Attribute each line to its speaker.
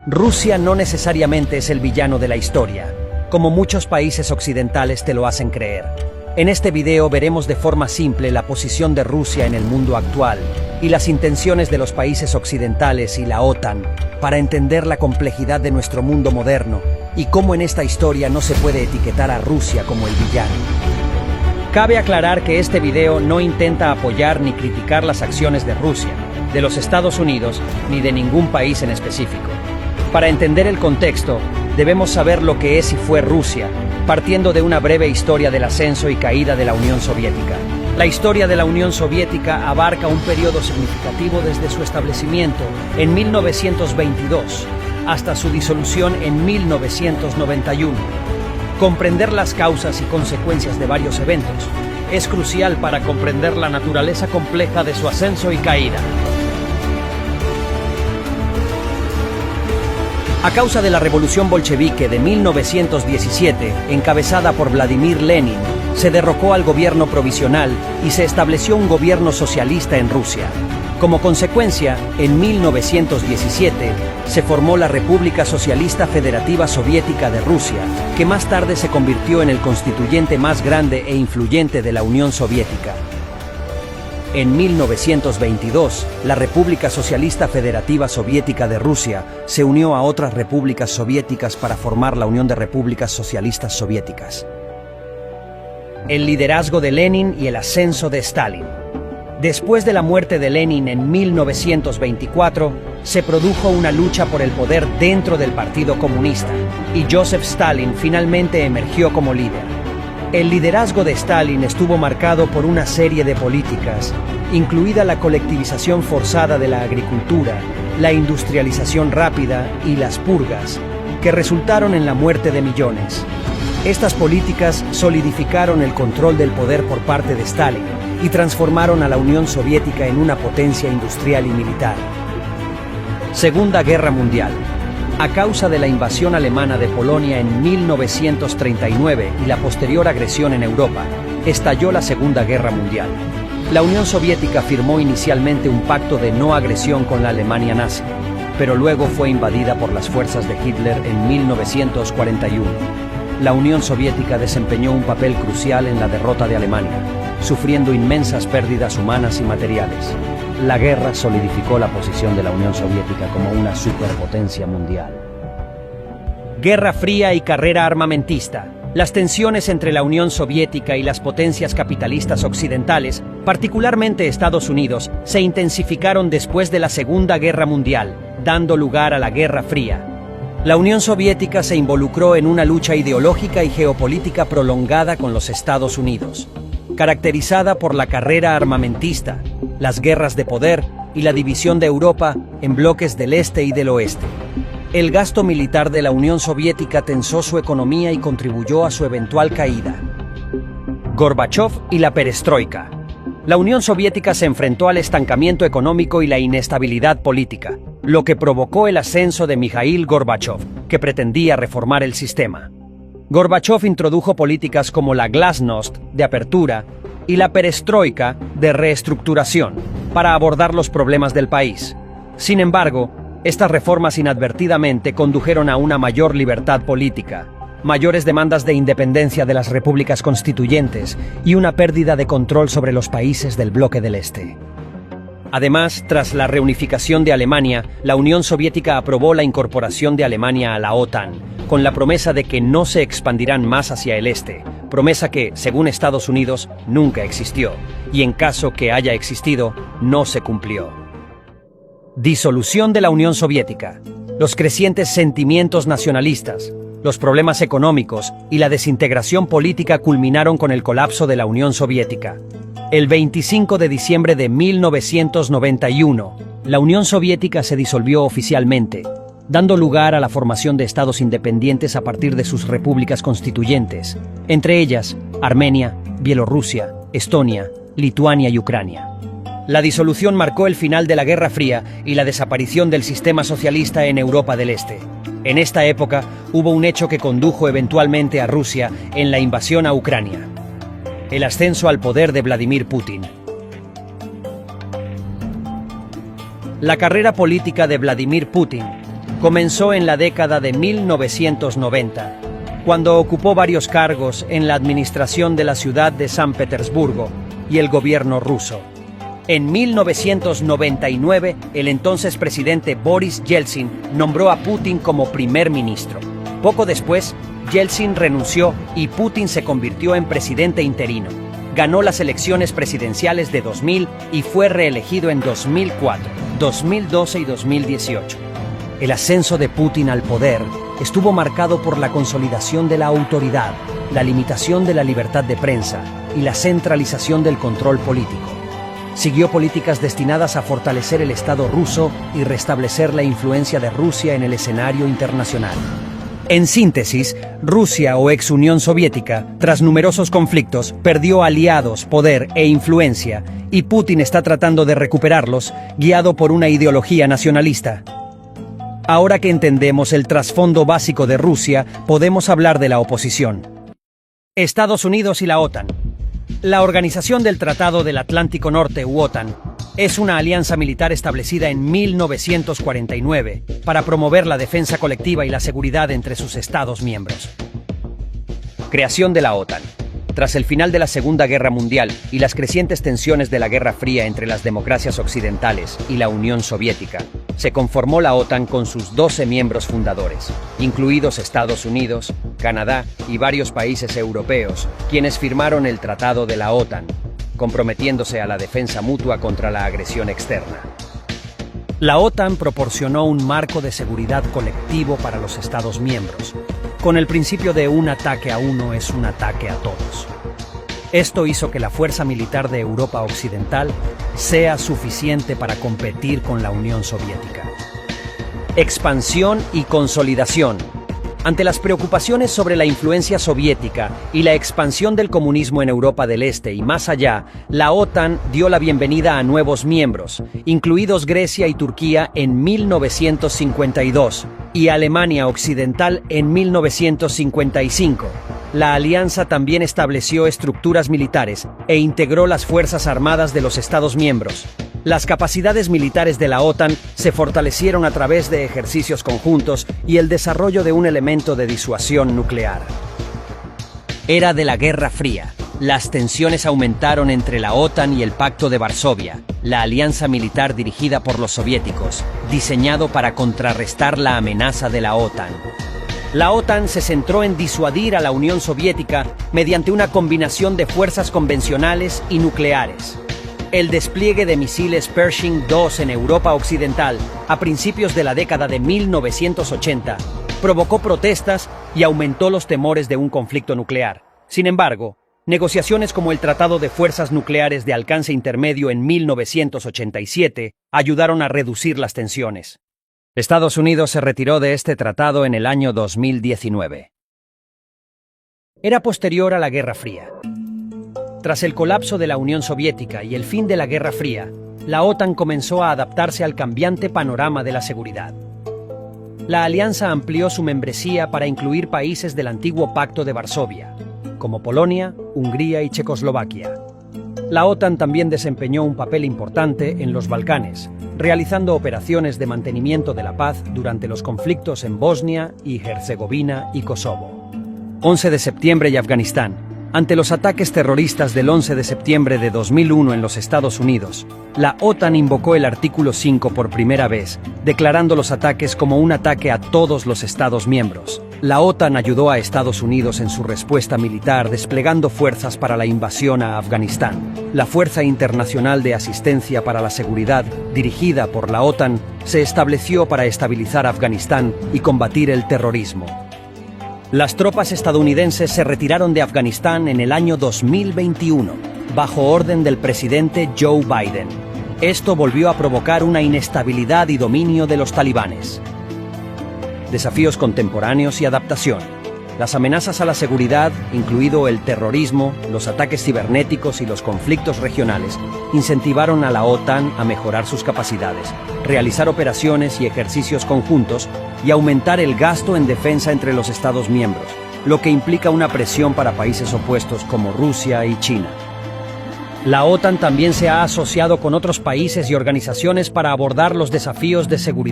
Speaker 1: Rusia no necesariamente es el villano de la historia, como muchos países occidentales te lo hacen creer. En este video veremos de forma simple la posición de Rusia en el mundo actual y las intenciones de los países occidentales y la OTAN para entender la complejidad de nuestro mundo moderno y cómo en esta historia no se puede etiquetar a Rusia como el villano. Cabe aclarar que este video no intenta apoyar ni criticar las acciones de Rusia, de los Estados Unidos ni de ningún país en específico. Para entender el contexto, debemos saber lo que es y fue Rusia, partiendo de una breve historia del ascenso y caída de la Unión Soviética. La historia de la Unión Soviética abarca un periodo significativo desde su establecimiento en 1922 hasta su disolución en 1991. Comprender las causas y consecuencias de varios eventos es crucial para comprender la naturaleza compleja de su ascenso y caída. A causa de la revolución bolchevique de 1917, encabezada por Vladimir Lenin, se derrocó al gobierno provisional y se estableció un gobierno socialista en Rusia. Como consecuencia, en 1917, se formó la República Socialista Federativa Soviética de Rusia, que más tarde se convirtió en el constituyente más grande e influyente de la Unión Soviética. En 1922, la República Socialista Federativa Soviética de Rusia se unió a otras repúblicas soviéticas para formar la Unión de Repúblicas Socialistas Soviéticas. El liderazgo de Lenin y el ascenso de Stalin. Después de la muerte de Lenin en 1924, se produjo una lucha por el poder dentro del Partido Comunista, y Joseph Stalin finalmente emergió como líder. El liderazgo de Stalin estuvo marcado por una serie de políticas, incluida la colectivización forzada de la agricultura, la industrialización rápida y las purgas, que resultaron en la muerte de millones. Estas políticas solidificaron el control del poder por parte de Stalin y transformaron a la Unión Soviética en una potencia industrial y militar. Segunda Guerra Mundial. A causa de la invasión alemana de Polonia en 1939 y la posterior agresión en Europa, estalló la Segunda Guerra Mundial. La Unión Soviética firmó inicialmente un pacto de no agresión con la Alemania nazi, pero luego fue invadida por las fuerzas de Hitler en 1941. La Unión Soviética desempeñó un papel crucial en la derrota de Alemania, sufriendo inmensas pérdidas humanas y materiales. La guerra solidificó la posición de la Unión Soviética como una superpotencia mundial. Guerra Fría y carrera armamentista. Las tensiones entre la Unión Soviética y las potencias capitalistas occidentales, particularmente Estados Unidos, se intensificaron después de la Segunda Guerra Mundial, dando lugar a la Guerra Fría. La Unión Soviética se involucró en una lucha ideológica y geopolítica prolongada con los Estados Unidos, caracterizada por la carrera armamentista, las guerras de poder y la división de Europa en bloques del este y del oeste. El gasto militar de la Unión Soviética tensó su economía y contribuyó a su eventual caída. Gorbachov y la perestroika. La Unión Soviética se enfrentó al estancamiento económico y la inestabilidad política, lo que provocó el ascenso de Mikhail Gorbachov, que pretendía reformar el sistema. Gorbachov introdujo políticas como la glasnost, de apertura, y la perestroika, de reestructuración, para abordar los problemas del país. Sin embargo, estas reformas inadvertidamente condujeron a una mayor libertad política, mayores demandas de independencia de las repúblicas constituyentes y una pérdida de control sobre los países del bloque del Este. Además, tras la reunificación de Alemania, la Unión Soviética aprobó la incorporación de Alemania a la OTAN, con la promesa de que no se expandirán más hacia el este, promesa que, según Estados Unidos, nunca existió, y en caso que haya existido, no se cumplió. Disolución de la Unión Soviética. Los crecientes sentimientos nacionalistas, los problemas económicos y la desintegración política culminaron con el colapso de la Unión Soviética. El 25 de diciembre de 1991, la Unión Soviética se disolvió oficialmente, dando lugar a la formación de estados independientes a partir de sus repúblicas constituyentes, entre ellas Armenia, Bielorrusia, Estonia, Lituania y Ucrania. La disolución marcó el final de la Guerra Fría y la desaparición del sistema socialista en Europa del Este. En esta época hubo un hecho que condujo eventualmente a Rusia en la invasión a Ucrania: el ascenso al poder de Vladimir Putin. La carrera política de Vladimir Putin comenzó en la década de 1990, cuando ocupó varios cargos en la administración de la ciudad de San Petersburgo y el gobierno ruso. En 1999, el entonces presidente Boris Yeltsin nombró a Putin como primer ministro. Poco después, Yeltsin renunció y Putin se convirtió en presidente interino. Ganó las elecciones presidenciales de 2000 y fue reelegido en 2004, 2012 y 2018. El ascenso de Putin al poder estuvo marcado por la consolidación de la autoridad, la limitación de la libertad de prensa y la centralización del control político. Siguió políticas destinadas a fortalecer el Estado ruso y restablecer la influencia de Rusia en el escenario internacional. En síntesis, Rusia o ex Unión Soviética, tras numerosos conflictos, perdió aliados, poder e influencia, y Putin está tratando de recuperarlos, guiado por una ideología nacionalista. Ahora que entendemos el trasfondo básico de Rusia, podemos hablar de la oposición. Estados Unidos y la OTAN. La Organización del Tratado del Atlántico Norte, u OTAN, es una alianza militar establecida en 1949 para promover la defensa colectiva y la seguridad entre sus Estados miembros. Creación de la OTAN. Tras el final de la Segunda Guerra Mundial y las crecientes tensiones de la Guerra Fría entre las democracias occidentales y la Unión Soviética, se conformó la OTAN con sus 12 miembros fundadores, incluidos Estados Unidos, Canadá y varios países europeos, quienes firmaron el Tratado de la OTAN, comprometiéndose a la defensa mutua contra la agresión externa. La OTAN proporcionó un marco de seguridad colectivo para los Estados miembros, con el principio de un ataque a uno es un ataque a todos. Esto hizo que la fuerza militar de Europa Occidental sea suficiente para competir con la Unión Soviética. Expansión y consolidación. Ante las preocupaciones sobre la influencia soviética y la expansión del comunismo en Europa del Este y más allá, la OTAN dio la bienvenida a nuevos miembros, incluidos Grecia y Turquía en 1952 y Alemania Occidental en 1955. La alianza también estableció estructuras militares e integró las Fuerzas Armadas de los Estados miembros. Las capacidades militares de la OTAN se fortalecieron a través de ejercicios conjuntos y el desarrollo de un elemento de disuasión nuclear. Era de la Guerra Fría. Las tensiones aumentaron entre la OTAN y el Pacto de Varsovia, la alianza militar dirigida por los soviéticos, diseñado para contrarrestar la amenaza de la OTAN. La OTAN se centró en disuadir a la Unión Soviética mediante una combinación de fuerzas convencionales y nucleares. El despliegue de misiles Pershing II en Europa Occidental a principios de la década de 1980 provocó protestas y aumentó los temores de un conflicto nuclear. Sin embargo, negociaciones como el Tratado de Fuerzas Nucleares de Alcance Intermedio en 1987 ayudaron a reducir las tensiones. Estados Unidos se retiró de este tratado en el año 2019. Era posterior a la Guerra Fría. Tras el colapso de la Unión Soviética y el fin de la Guerra Fría, la OTAN comenzó a adaptarse al cambiante panorama de la seguridad. La alianza amplió su membresía para incluir países del antiguo Pacto de Varsovia, como Polonia, Hungría y Checoslovaquia. La OTAN también desempeñó un papel importante en los Balcanes, realizando operaciones de mantenimiento de la paz durante los conflictos en Bosnia y Herzegovina y Kosovo. 11 de septiembre y Afganistán. Ante los ataques terroristas del 11 de septiembre de 2001 en los Estados Unidos, la OTAN invocó el artículo 5 por primera vez, declarando los ataques como un ataque a todos los Estados miembros. La OTAN ayudó a Estados Unidos en su respuesta militar desplegando fuerzas para la invasión a Afganistán. La Fuerza Internacional de Asistencia para la Seguridad, dirigida por la OTAN, se estableció para estabilizar Afganistán y combatir el terrorismo. Las tropas estadounidenses se retiraron de Afganistán en el año 2021, bajo orden del presidente Joe Biden. Esto volvió a provocar una inestabilidad y dominio de los talibanes. Desafíos contemporáneos y adaptación. Las amenazas a la seguridad, incluido el terrorismo, los ataques cibernéticos y los conflictos regionales, incentivaron a la OTAN a mejorar sus capacidades, realizar operaciones y ejercicios conjuntos y aumentar el gasto en defensa entre los Estados miembros, lo que implica una presión para países opuestos como Rusia y China. La OTAN también se ha asociado con otros países y organizaciones para abordar los desafíos de seguridad